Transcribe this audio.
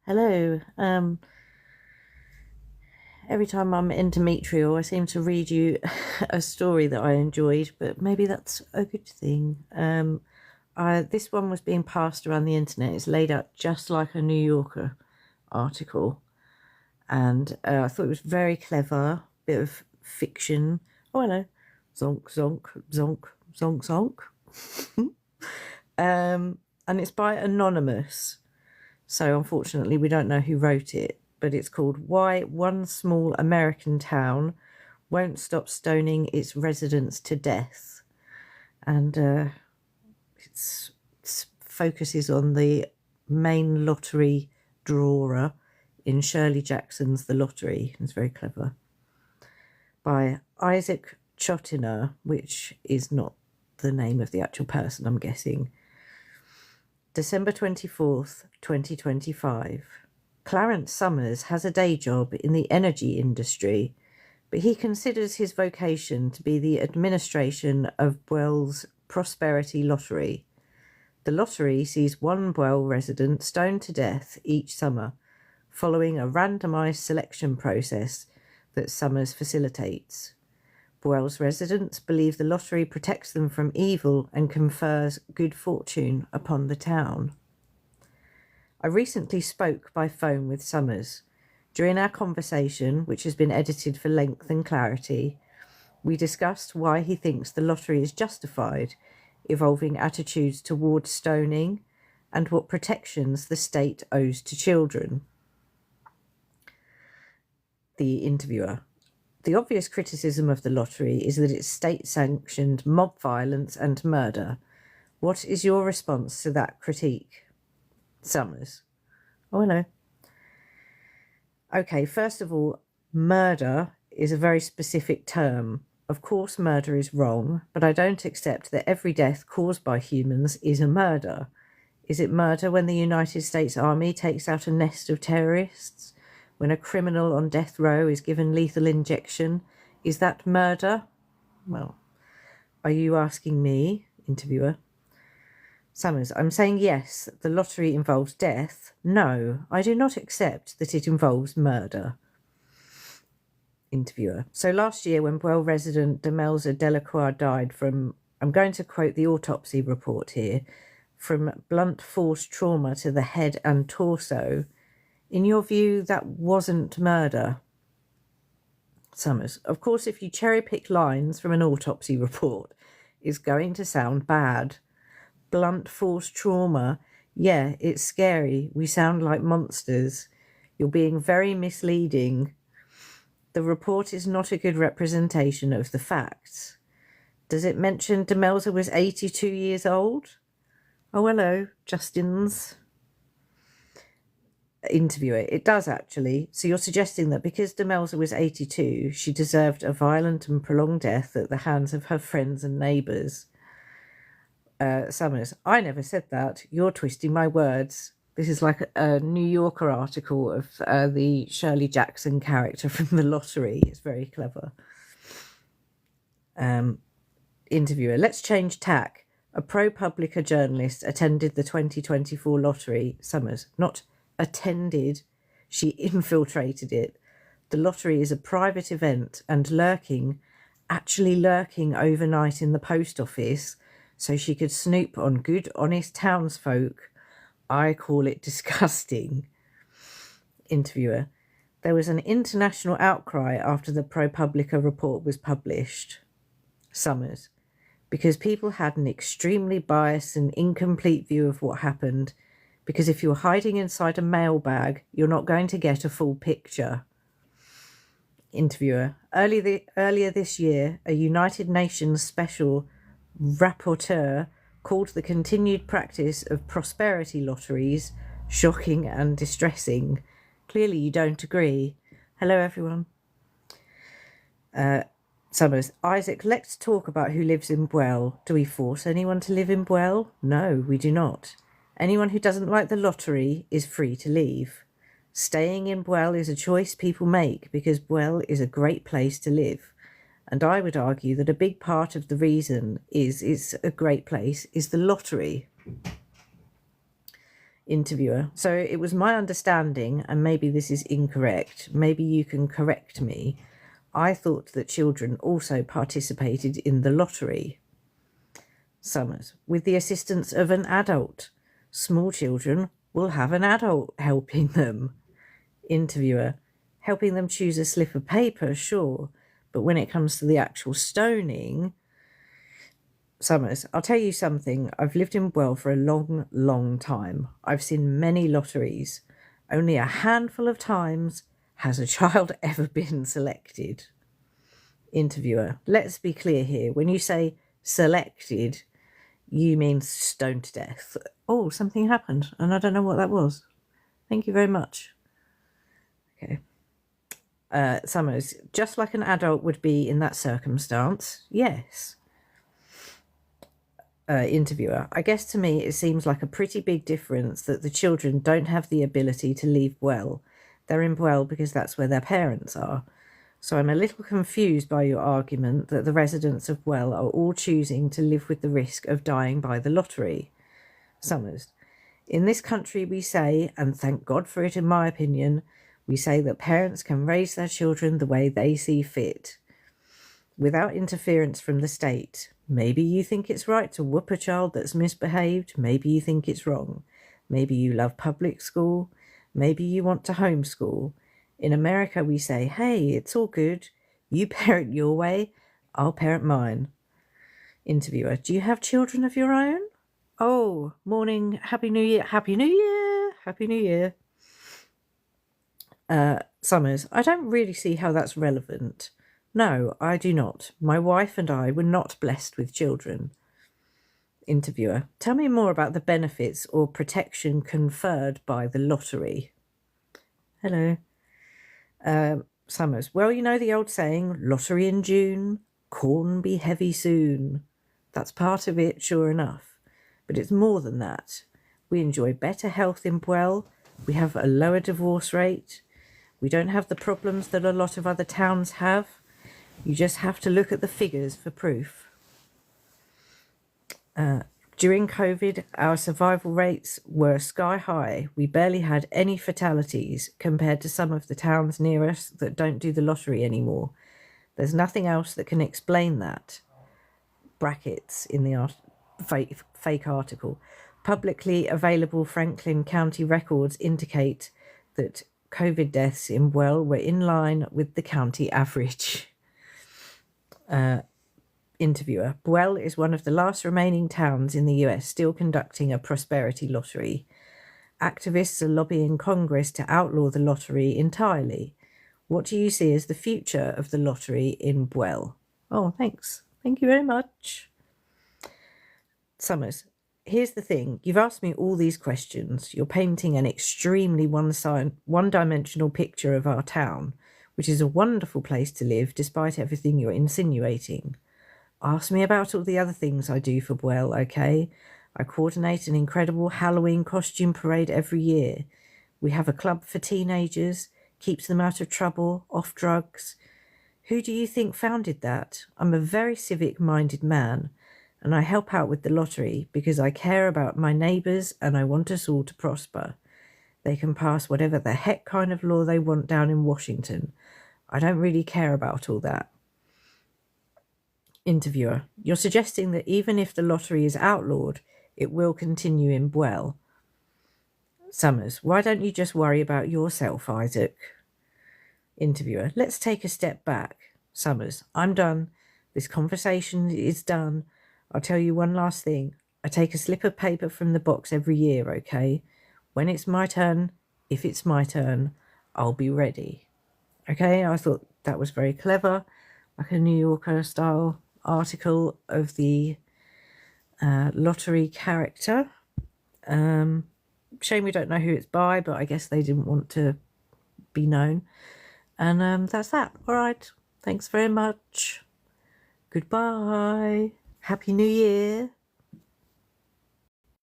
Hello. Every time I'm endometrial, I seem to read you a story that I enjoyed, but maybe that's a good thing. This one was being passed around the internet. It's laid out just like a New Yorker article, and I thought it was very clever, bit of fiction. Oh, hello. Zonk, zonk, zonk, zonk, zonk. And it's by Anonymous. So unfortunately, we don't know who wrote it, but it's called Why One Small American Town Won't Stop Stoning Its Residents to Death. And it focuses on the main lottery drawer in Shirley Jackson's The Lottery. It's very clever. By Isaac Chotiner, which is not the name of the actual person, I'm guessing. December 24th, 2025. Clarence Summers has a day job in the energy industry, but he considers his vocation to be the administration of Buell's Prosperity Lottery. The lottery sees one Buell resident stoned to death each summer, following a randomized selection process that Summers facilitates. Buell's residents believe the lottery protects them from evil and confers good fortune upon the town. I recently spoke by phone with Summers. During our conversation, which has been edited for length and clarity, we discussed why he thinks the lottery is justified, evolving attitudes towards stoning, and what protections the state owes to children. The interviewer. The obvious criticism of the lottery is that it's state-sanctioned mob violence and murder. What is your response to that critique? Summers. Oh, hello. Okay, first of all, murder is a very specific term. Of course, murder is wrong, but I don't accept that every death caused by humans is a murder. Is it murder when the United States Army takes out a nest of terrorists? When a criminal on death row is given lethal injection? Is that murder? Well, are you asking me, interviewer? Summers, I'm saying yes, the lottery involves death. No, I do not accept that it involves murder. Interviewer. So last year when Buell resident Demelza Delacroix died from, I'm going to quote the autopsy report here, from blunt force trauma to the head and torso, in your view, that wasn't murder? Summers. Of course, if you cherry-pick lines from an autopsy report, it's going to sound bad. Blunt force trauma. Yeah, it's scary. We sound like monsters. You're being very misleading. The report is not a good representation of the facts. Does it mention Demelza was 82 years old? Oh, hello, Justin's. Interviewer. It does, actually. So you're suggesting that because Demelza was 82, she deserved a violent and prolonged death at the hands of her friends and neighbours. Summers. I never said that. You're twisting my words. This is like a New Yorker article of the Shirley Jackson character from The Lottery. It's very clever. Interviewer. Let's change tack. A ProPublica journalist attended the 2024 lottery. Summers. Not attended, she infiltrated it. The lottery is a private event, and actually lurking overnight in the post office so she could snoop on good, honest townsfolk. I call it disgusting. Interviewer. There was an international outcry after the ProPublica report was published. Summers. Because people had an extremely biased and incomplete view of what happened. Because if you're hiding inside a mailbag, you're not going to get a full picture. Interviewer. Earlier this year, a United Nations special rapporteur called the continued practice of prosperity lotteries shocking and distressing. Clearly you don't agree. Hello, everyone. Summers. Isaac, let's talk about who lives in Buell. Do we force anyone to live in Buell? No, we do not. Anyone who doesn't like the lottery is free to leave. Staying in Buell is a choice people make because Buell is a great place to live. And I would argue that a big part of the reason it's a great place is the lottery. Interviewer: so it was my understanding, and maybe this is incorrect, maybe you can correct me, I thought that children also participated in the lottery. Summers: with the assistance of an adult. Small children will have an adult helping them. Interviewer: helping them choose a slip of paper, sure, but when it comes to the actual stoning. Summers: I'll tell you something. I've lived in Well for a long, long time. I've seen many lotteries. Only a handful of times has a child ever been selected. Interviewer: let's be clear here. When you say selected, you mean stoned to death. Oh, something happened, and I don't know what that was. Thank you very much. Okay. Summers: just like an adult would be in that circumstance, yes. Interviewer: I guess to me it seems like a pretty big difference that the children don't have the ability to leave Well. They're in Well because that's where their parents are. So I'm a little confused by your argument that the residents of Well are all choosing to live with the risk of dying by the lottery. Summers: in this country we say, and thank God for it in my opinion, we say that parents can raise their children the way they see fit, without interference from the state. Maybe you think it's right to whoop a child that's misbehaved. Maybe you think it's wrong. Maybe you love public school. Maybe you want to homeschool. In America, we say, hey, it's all good. You parent your way, I'll parent mine. Interviewer: do you have children of your own? Oh, morning. Happy New Year. Happy New Year. Happy New Year. Summers: I don't really see how that's relevant. No, I do not. My wife and I were not blessed with children. Interviewer: tell me more about the benefits or protection conferred by the lottery. Hello. Summers: well, you know the old saying, lottery in June, corn be heavy soon. That's part of it, sure enough. But it's more than that. We enjoy better health in Well. We have a lower divorce rate. We don't have the problems that a lot of other towns have. You just have to look at the figures for proof. During COVID, our survival rates were sky high. We barely had any fatalities compared to some of the towns near us that don't do the lottery anymore. There's nothing else that can explain that. Brackets in the fake article. Publicly available Franklin County records indicate that COVID deaths in Well were in line with the county average. Interviewer: Well is one of the last remaining towns in the US still conducting a prosperity lottery. Activists are lobbying Congress to outlaw the lottery entirely. What do you see as the future of the lottery in Well? Oh, thanks. Thank you very much. Summers: here's the thing. You've asked me all these questions. You're painting an extremely one-dimensional picture of our town, which is a wonderful place to live despite everything you're insinuating. Ask me about all the other things I do for Well, okay? I coordinate an incredible Halloween costume parade every year. We have a club for teenagers, keeps them out of trouble, off drugs. Who do you think founded that? I'm a very civic-minded man, and I help out with the lottery because I care about my neighbours and I want us all to prosper. They can pass whatever the heck kind of law they want down in Washington. I don't really care about all that. Interviewer: you're suggesting that even if the lottery is outlawed, it will continue in Well. Summers: why don't you just worry about yourself, Isaac? Interviewer: let's take a step back. Summers: I'm done. This conversation is done. I'll tell you one last thing. I take a slip of paper from the box every year, okay? When it's my turn, if it's my turn, I'll be ready. Okay, I thought that was very clever, like a New Yorker style article of the lottery character. Shame we don't know who it's by, but I guess they didn't want to be known. And that's that. All right. Thanks very much. Goodbye. Happy New Year.